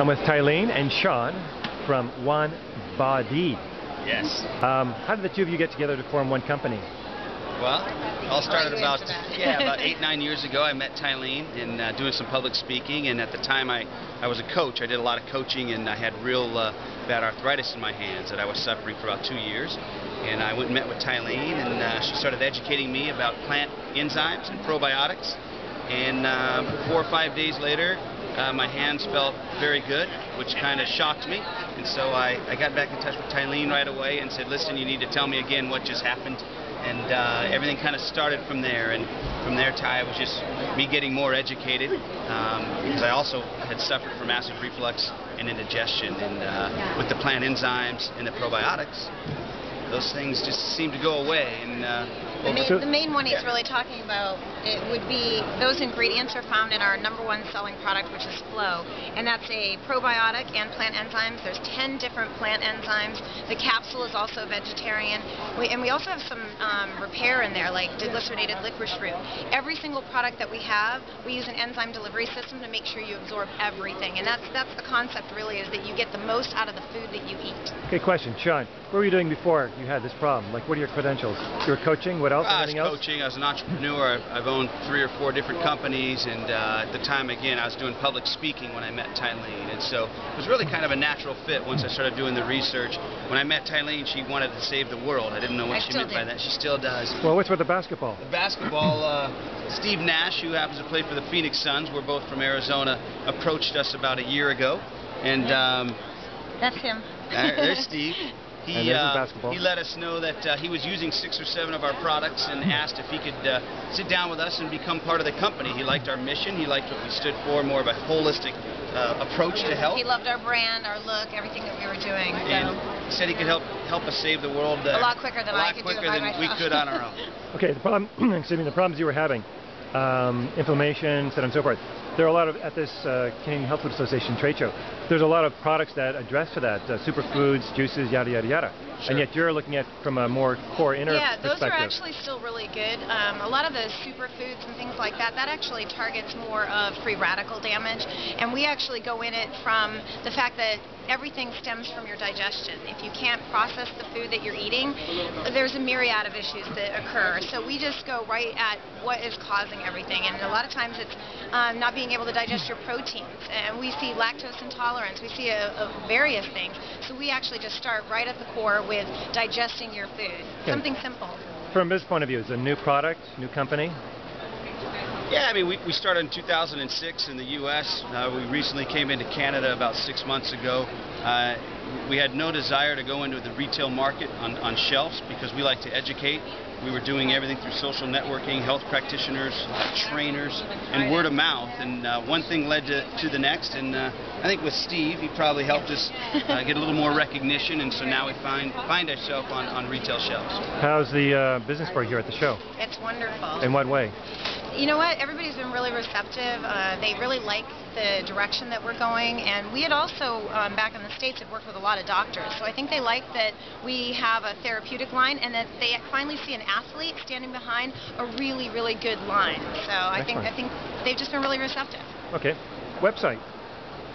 I'm with Tylene and Shawn from One Bode. Yes. How did the two of you get together to form one company? Well, it all started about 8-9 years ago. I met Tylene in doing some public speaking, and at the time I was a coach. I did a lot of coaching, and I had real bad arthritis in my hands that I was suffering for about 2 years. And I went and met with Tylene, and she started educating me about plant enzymes and probiotics. And 4 or 5 days later, my hands felt very good, which kind of shocked me. And so I got back in touch with Tylene right away and said, listen, you need to tell me again what just happened. And everything kind of started from there. And from there, Ty, was just me getting more educated because I also had suffered from acid reflux and indigestion. And with the plant enzymes and the probiotics, those things just seem to go away. And the main one he's really talking about, it would be those ingredients are found in our #1 selling product, which is Flow, and that's a probiotic and plant enzymes. There's 10 different plant enzymes. The capsule is also vegetarian, and we also have some repair in there, like deglycerinated licorice root. Every single product that we have, we use an enzyme delivery system to make sure you absorb everything, and that's the concept really, is that you get the most out of the food that you eat. Okay, question, Shawn, what were you doing before you had this problem? Like, what are your credentials? You were coaching, what else? I was coaching, I was an entrepreneur. I've owned 3 or 4 different companies, and at the time, again, I was doing public speaking when I met Tylene, and so it was really kind of a natural fit once I started doing the research. When I met Tylene, she wanted to save the world. I didn't know what she meant by that. She still does. Well, what's with the basketball? The basketball, Steve Nash, who happens to play for the Phoenix Suns, we're both from Arizona, approached us about a year ago, and that's him. There's Steve. He let us know that he was using 6 or 7 of our products and asked if he could sit down with us and become part of the company. He liked our mission. He liked what we stood for, more of a holistic approach to health. He loved our brand, our look, everything that we were doing. And he said he could help us save the world a lot quicker than I could do it by myself. We could on our own. Okay, the problem, excuse me, the problems you were having, inflammation, so on and so forth. There are a lot of, at this Canadian Health Food Association trade show, there's a lot of products that address to that, superfoods, juices, yada, yada, yada. Sure. And yet you're looking at from a more core inner perspective. Yeah, those are actually still really good. A lot of the superfoods and things like that, that actually targets more of free radical damage. And we actually go in it from the fact that everything stems from your digestion. If you can't process the food that you're eating, there's a myriad of issues that occur. So we just go right at what is causing everything. And a lot of times it's not being able to digest your proteins. And we see lactose intolerance. We see various things. So we actually just start right at the core with digesting your food. Okay. Something simple. From this point of view, it's a new product, new company? Yeah, I mean, we started in 2006 in the U.S. We recently came into Canada about 6 months ago. We had no desire to go into the retail market on shelves because we like to educate. We were doing everything through social networking, health practitioners, trainers, and word of mouth. And one thing led to the next. And I think with Steve, he probably helped us get a little more recognition. And so now we find ourselves on retail shelves. How's the business for you here at the show? It's wonderful. In what way? You know what? Everybody's been really receptive. They really like the direction that we're going, and we had also, back in the States, had worked with a lot of doctors. So I think they like that we have a therapeutic line, and that they finally see an athlete standing behind a really, really good line. So I think they've just been really receptive. Okay. Website?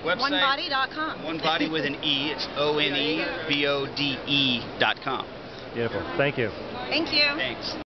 OneBode.com. One Body with an E. It's ONEBODE.com. Beautiful. Thank you. Thank you. Thanks.